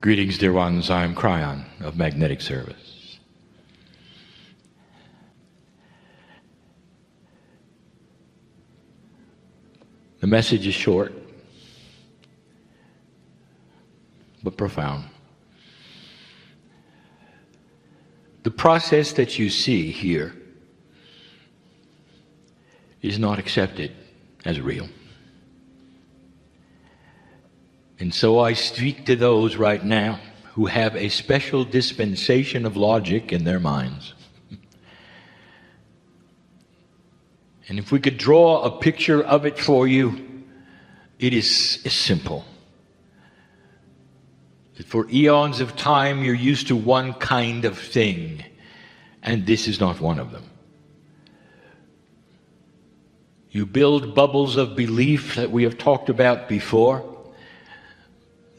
Greetings, dear ones. I am Kryon of Magnetic Service. The message is short, but profound. The process that you see here is not accepted as real. And so I speak to those right now who have a special dispensation of logic in their minds. And if we could draw a picture of it for you, it is simple. That for eons of time you're used to one kind of thing, and this is not one of them. You build bubbles of belief that we have talked about before,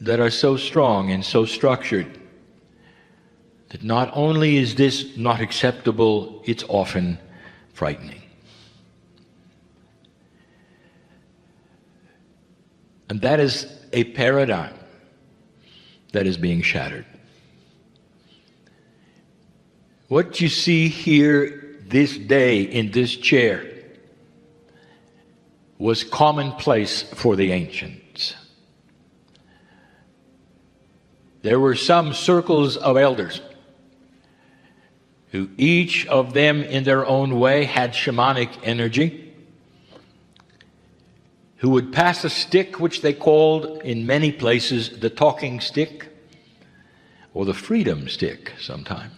that are so strong and so structured that not only is this not acceptable, it's often frightening. And that is a paradigm that is being shattered. What you see here this day in this chair was commonplace for the ancients. There were some circles of elders who each of them in their own way had shamanic energy, who would pass a stick which they called in many places the talking stick or the freedom stick sometimes.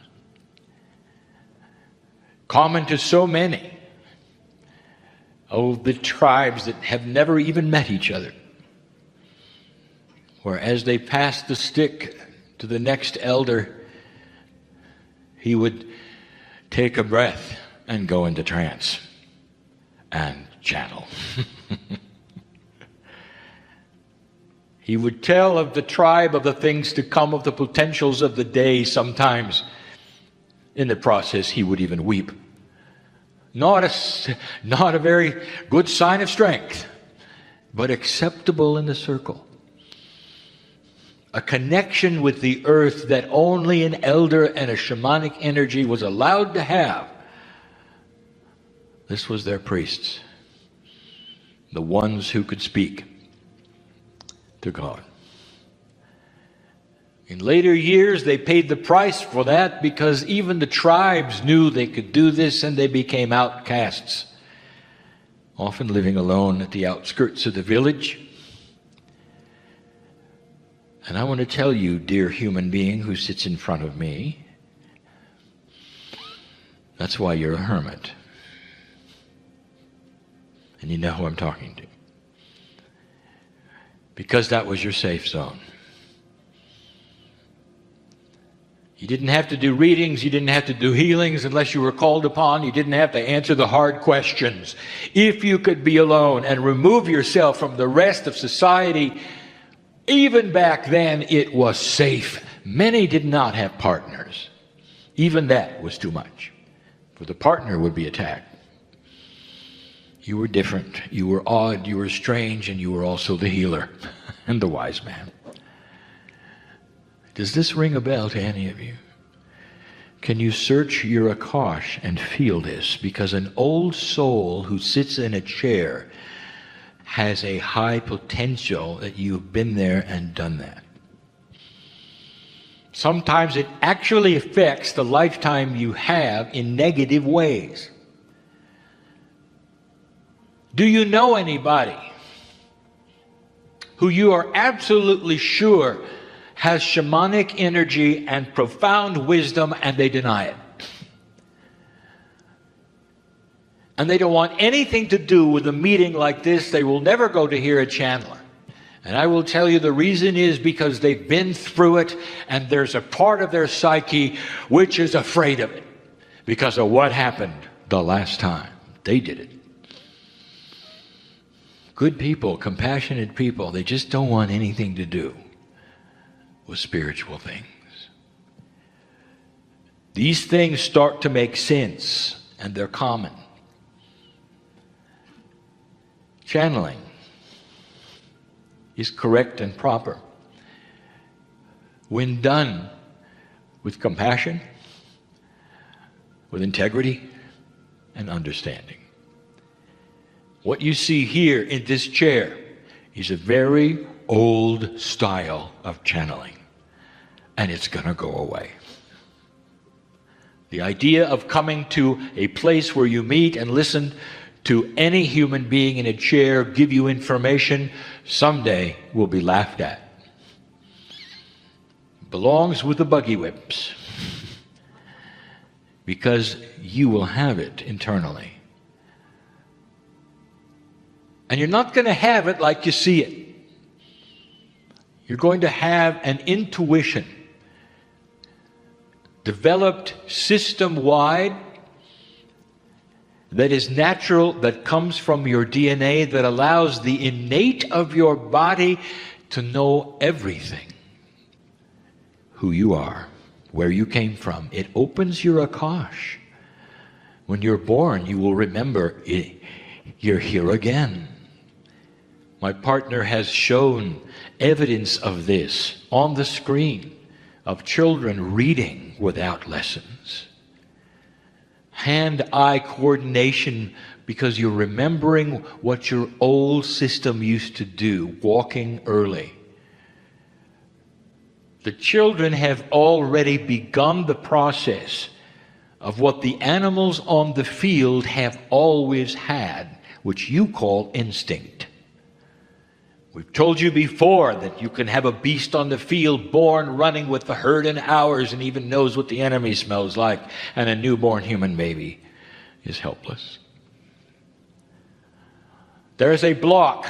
Common to so many of the tribes that have never even met each other, where as they passed the stick to the next elder, he would take a breath and go into trance and channel. He would tell of the tribe, of the things to come, of the potentials of the day. Sometimes in the process he would even weep. Not a very good sign of strength, but acceptable in the circle. A connection with the earth that only an elder and a shamanic energy was allowed to have. This was their priests, the ones who could speak to God. In later years, they paid the price for that because even the tribes knew they could do this, and they became outcasts, often living alone at the outskirts of the village. And I want to tell you, dear human being who sits in front of me, that's why you're a hermit. And you know who I'm talking to. Because that was your safe zone. You didn't have to do readings, you didn't have to do healings unless you were called upon. You didn't have to answer the hard questions. If you could be alone and remove yourself from the rest of society, even back then it was safe. Many did not have partners. Even that was too much, for the partner would be attacked. You were different, you were odd, you were strange, and you were also the healer and the wise man. Does this ring a bell to any of you? Can you search your Akash and feel this? Because an old soul who sits in a chair has a high potential that you've been there and done that. Sometimes it actually affects the lifetime you have in negative ways. Do you know anybody who you are absolutely sure has shamanic energy and profound wisdom, and they deny it? And they don't want anything to do with a meeting like this. They will never go to hear a channeler. And I will tell you the reason is because they've been through it, and there's a part of their psyche which is afraid of it because of what happened the last time they did it. Good people, compassionate people, they just don't want anything to do with spiritual things. These things start to make sense, and they're common. Channeling is correct and proper when done with compassion, with integrity, and understanding. What you see here in this chair is a very old style of channeling, and it's going to go away. The idea of coming to a place where you meet and listen to any human being in a chair give you information someday will be laughed at. Belongs with the buggy whips, because you will have it internally. And you're not going to have it like you see it. You're going to have an intuition developed system-wide that is natural, that comes from your DNA, that allows the innate of your body to know everything. Who you are, where you came from. It opens your Akash. When you're born, you will remember you're here again. My partner has shown evidence of this on the screen, of children reading without lessons. Hand-eye coordination, because you're remembering what your old system used to do, walking early. The children have already begun the process of what the animals on the field have always had, which you call instinct. We've told you before that you can have a beast on the field born running with the herd in hours and even knows what the enemy smells like, and a newborn human baby is helpless. There is a block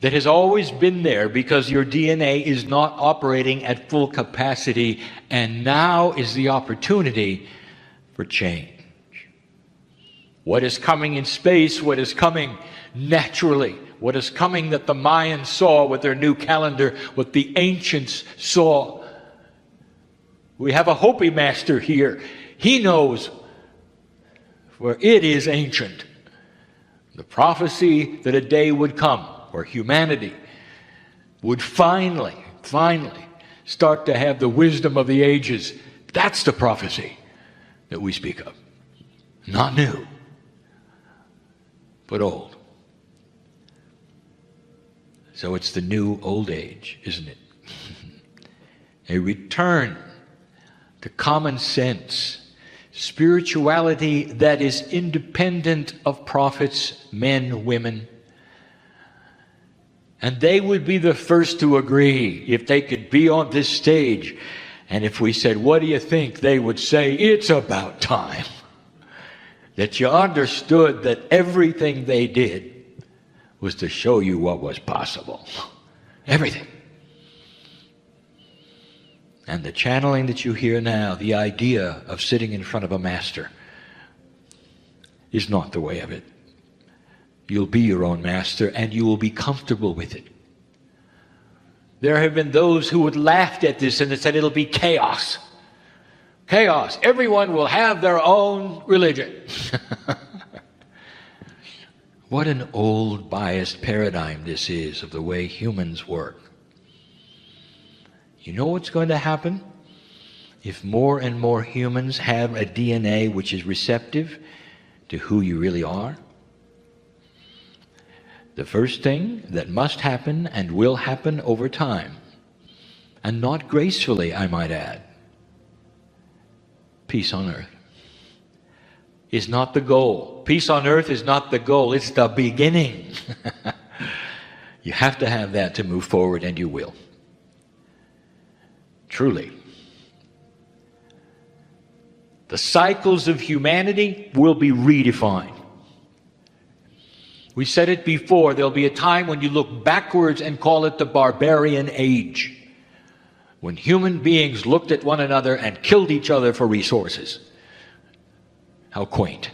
that has always been there because your DNA is not operating at full capacity, and now is the opportunity for change. What is coming in space, what is coming naturally, what is coming that the Mayans saw with their new calendar, what the ancients saw. We have a Hopi master here. He knows, for it is ancient. The prophecy that a day would come where humanity would finally start to have the wisdom of the ages. That's the prophecy that we speak of. Not new, but old. So it's the new old age, isn't it? A return to common sense, spirituality that is independent of prophets, men, women. And they would be the first to agree if they could be on this stage. And if we said, what do you think? They would say, it's about time that you understood that everything they did was to show you what was possible. Everything. And the channeling that you hear now, the idea of sitting in front of a master, is not the way of it. You'll be your own master, and you will be comfortable with it. There have been those who would laugh at this and said it'll be chaos. Chaos. Everyone will have their own religion. What an old, biased paradigm this is of the way humans work. You know what's going to happen? If more and more humans have a DNA which is receptive to who you really are, the first thing that must happen and will happen over time, and not gracefully, I might add, peace on earth is not the goal. Peace on earth is not the goal, it's the beginning. You have to have that to move forward, and you will. Truly. The cycles of humanity will be redefined. We said it before, there'll be a time when you look backwards and call it the barbarian age, when human beings looked at one another and killed each other for resources. How quaint.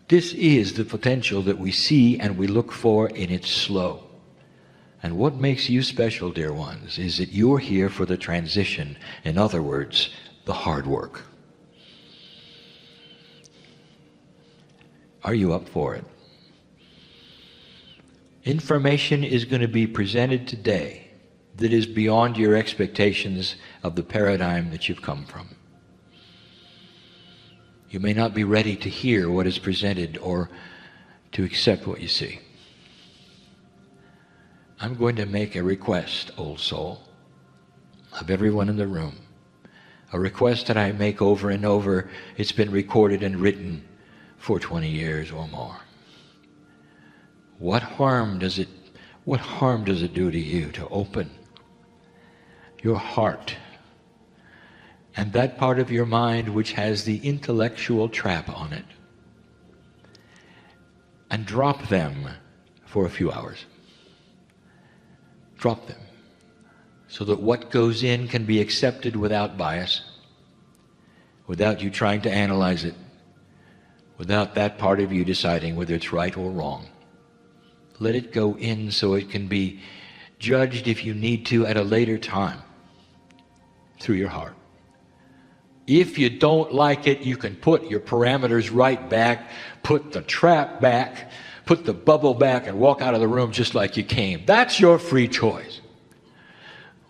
This is the potential that we see and we look for, and it's slow. And what makes you special, dear ones, is that you're here for the transition. In other words, the hard work. Are you up for it? Information is going to be presented today that is beyond your expectations of the paradigm that you've come from. You may not be ready to hear what is presented or to accept what you see. I'm going to make a request, old soul, of everyone in the room. A request that I make over and over. It's been recorded and written for 20 years or more. What harm does it do to you to open your heart and that part of your mind which has the intellectual trap on it, and drop them for a few hours? Drop them so that what goes in can be accepted without bias, without you trying to analyze it, without that part of you deciding whether it's right or wrong. Let it go in so it can be judged, if you need to, at a later time through your heart. If you don't like it, you can put your parameters right back, put the trap back, put the bubble back, and walk out of the room just like you came. That's your free choice.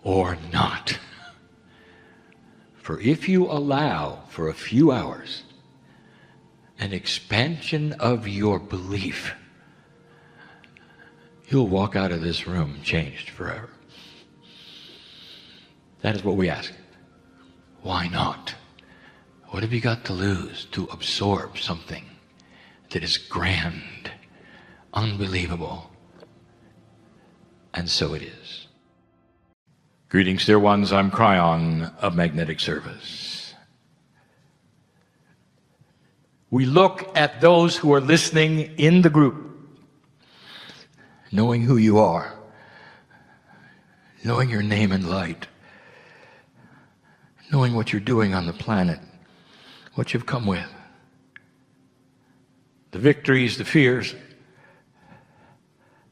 Or not. For if you allow for a few hours an expansion of your belief, you'll walk out of this room changed forever. That is what we ask. Why not? What have you got to lose to absorb something that is grand, unbelievable? And so it is. Greetings, dear ones. I'm Kryon of Magnetic Service. We look at those who are listening in the group, knowing who you are, knowing your name and light, knowing what you're doing on the planet, what you've come with, the victories, the fears,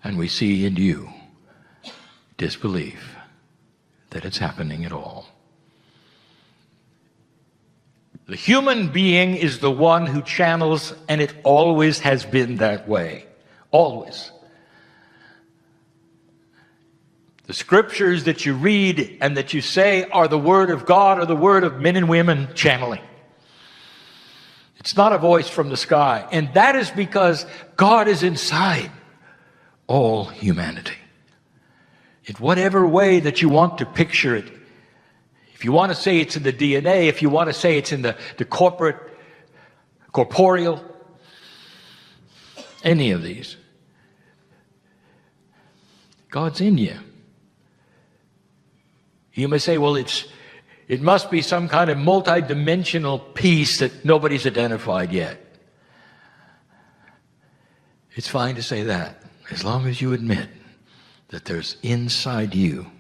and we see in you disbelief that it's happening at all. The human being is the one who channels, and it always has been that way. Always. The scriptures that you read and that you say are the word of God, or the word of men and women channeling. It's not a voice from the sky. And that is because God is inside all humanity. In whatever way that you want to picture it. If you want to say it's in the DNA, if you want to say it's in the corporeal, any of these, God's in you. You may say, well, it must be some kind of multi-dimensional piece that nobody's identified yet. It's fine to say that, as long as you admit that there's inside you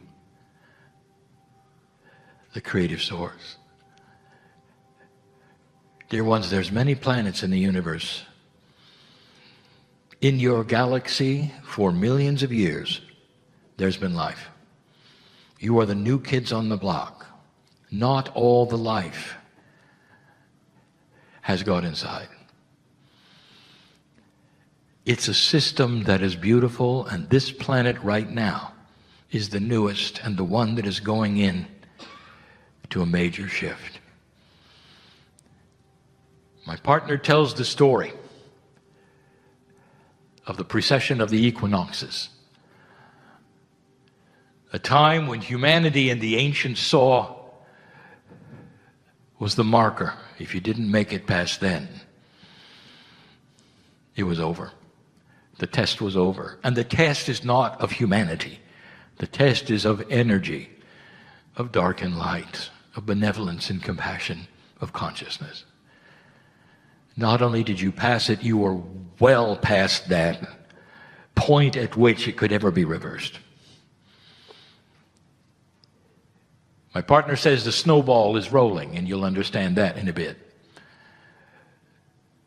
the creative source. Dear ones, there's many planets in the universe. In your galaxy, for millions of years, there's been life. You are the new kids on the block. Not all the life has got inside. It's a system that is beautiful, and this planet right now is the newest and the one that is going in to a major shift. My partner tells the story of the precession of the equinoxes, a time when humanity in the ancients saw was the marker. If you didn't make it past then, it was over. The test was over. And the test is not of humanity. The test is of energy, of dark and light, of benevolence and compassion, of consciousness. Not only did you pass it, you were well past that point at which it could ever be reversed. My partner says the snowball is rolling, and you'll understand that in a bit,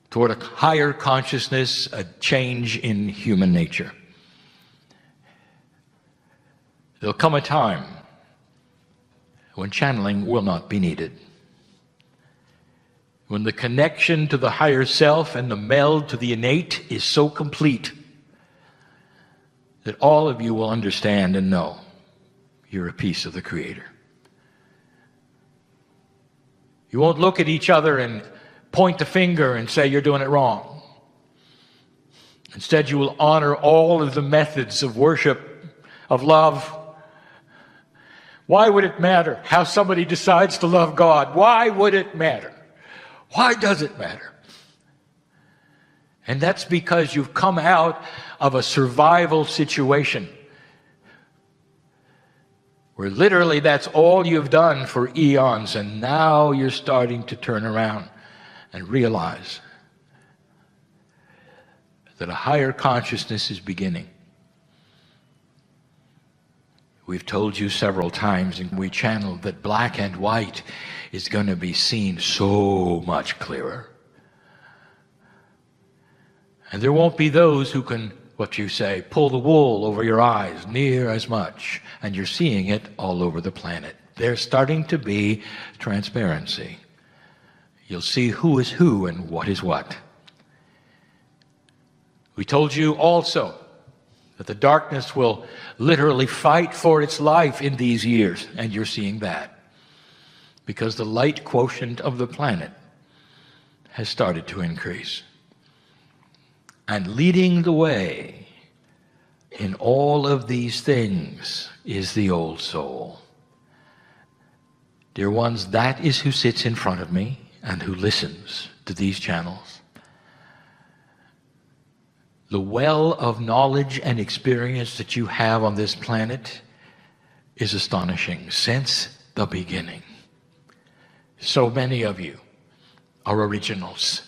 toward a higher consciousness, a change in human nature. There'll come a time when channeling will not be needed. When the connection to the higher self and the meld to the innate is so complete that all of you will understand and know you're a piece of the Creator. You won't look at each other and point the finger and say you're doing it wrong. Instead, you will honor all of the methods of worship, of love. Why would it matter how somebody decides to love God? Why would it matter? Why does it matter? And that's because you've come out of a survival situation where literally that's all you've done for eons, and now you're starting to turn around and realize that a higher consciousness is beginning. We've told you several times, and we channeled, that black and white is going to be seen so much clearer. And there won't be those who can, what you say, pull the wool over your eyes near as much. And you're seeing it all over the planet. There's starting to be transparency. You'll see who is who and what is what. We told you also that the darkness will literally fight for its life in these years, and you're seeing that, because the light quotient of the planet has started to increase. And leading the way in all of these things is the old soul. Dear ones, that is who sits in front of me and who listens to these channels. The well of knowledge and experience that you have on this planet is astonishing since the beginning. So many of you are originals.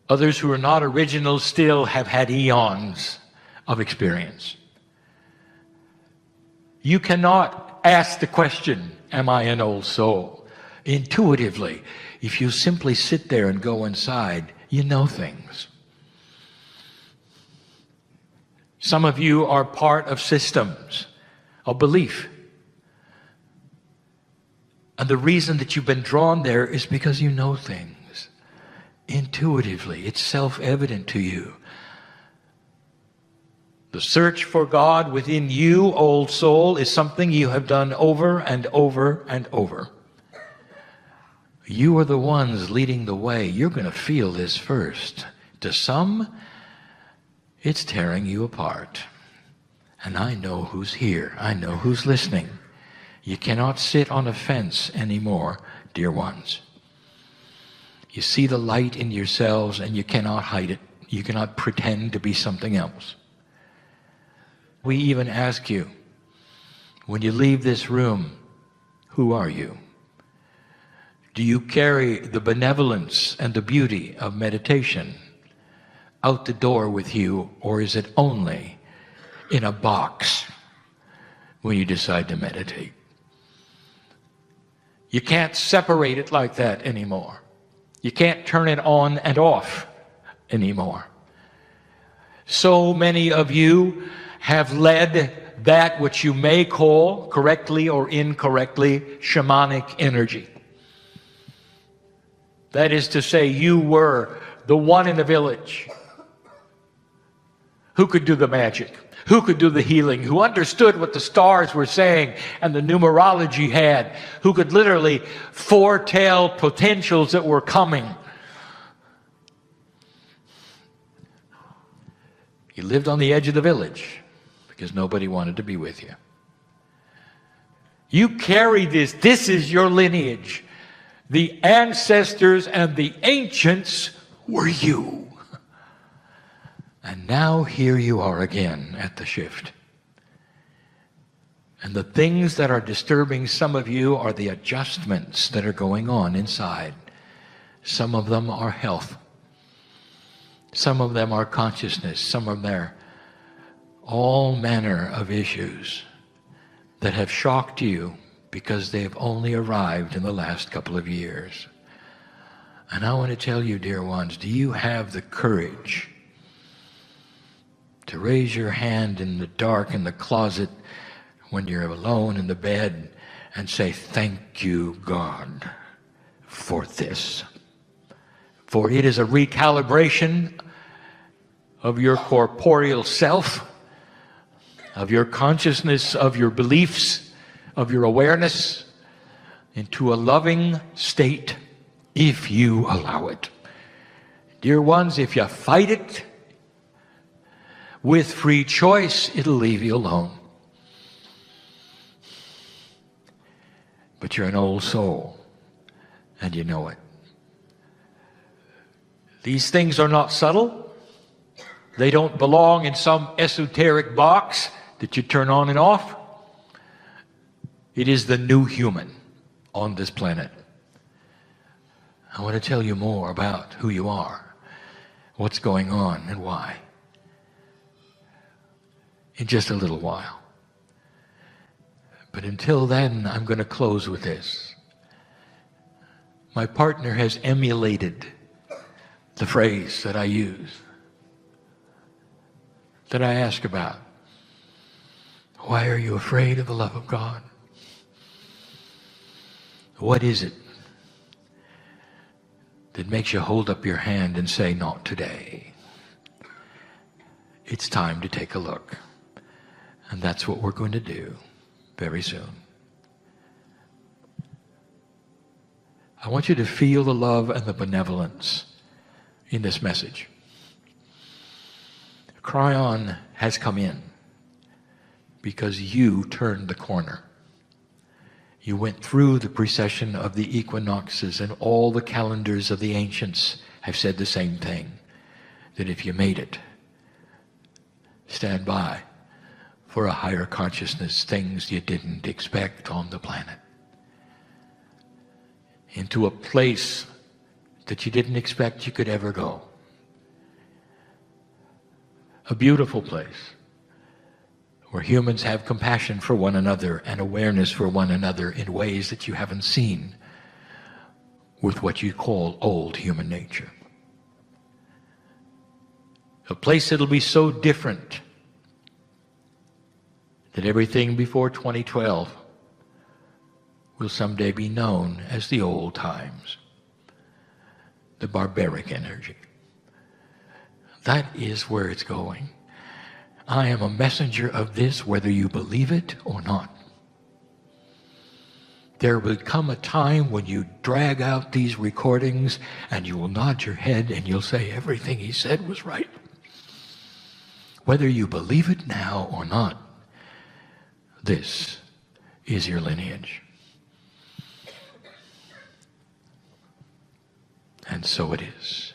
Others who are not originals still have had eons of experience. You cannot ask the question, am I an old soul? Intuitively, if you simply sit there and go inside, you know things. Some of you are part of systems of belief. And the reason that you've been drawn there is because you know things. Intuitively, it's self-evident to you. The search for God within you, old soul, is something you have done over and over and over. You are the ones leading the way. You're going to feel this first. To some, it's tearing you apart. And I know who's here. I know who's listening. You cannot sit on a fence anymore, dear ones. You see the light in yourselves and you cannot hide it. You cannot pretend to be something else. We even ask you, when you leave this room, who are you? Do you carry the benevolence and the beauty of meditation out the door with you, or is it only in a box when you decide to meditate? You can't separate it like that anymore. You can't turn it on and off anymore. So many of you have led that which you may call, correctly or incorrectly, shamanic energy. That is to say, you were the one in the village who could do the magic, who could do the healing, who understood what the stars were saying and the numerology had, who could literally foretell potentials that were coming. You lived on the edge of the village because nobody wanted to be with you. You carry this. This is your lineage. The ancestors and the ancients were you. And now here you are again at the shift. And the things that are disturbing some of you are the adjustments that are going on inside. Some of them are health. Some of them are consciousness. Some of them are all manner of issues that have shocked you because they've only arrived in the last couple of years. And I want to tell you, dear ones, do you have the courage to raise your hand in the dark in the closet when you're alone in the bed and say, thank you, God, for this? For it is a recalibration of your corporeal self, of your consciousness, of your beliefs, of your awareness, into a loving state if you allow it. Dear ones, if you fight it with free choice, it'll leave you alone. But you're an old soul, and you know it. These things are not subtle. They don't belong in some esoteric box that you turn on and off. It is the new human on this planet. I want to tell you more about who you are, what's going on, and why, in just a little while. But until then, I'm going to close with this. My partner has emulated the phrase that I use, that I ask about. Why are you afraid of the love of God? What is it that makes you hold up your hand and say, not today? It's time to take a look. And that's what we're going to do very soon. I want you to feel the love and the benevolence in this message. Kryon has come in because you turned the corner. You went through the precession of the equinoxes, and all the calendars of the ancients have said the same thing, that if you made it, stand by for a higher consciousness, things you didn't expect on the planet, into a place that you didn't expect you could ever go. A beautiful place where humans have compassion for one another and awareness for one another in ways that you haven't seen with what you call old human nature. A place that'll be so different that everything before 2012 will someday be known as the old times, the barbaric energy. That is where it's going. I am a messenger of this, whether you believe it or not. There will come a time when you drag out these recordings and you will nod your head and you'll say everything he said was right. Whether you believe it now or not, this is your lineage. And so it is.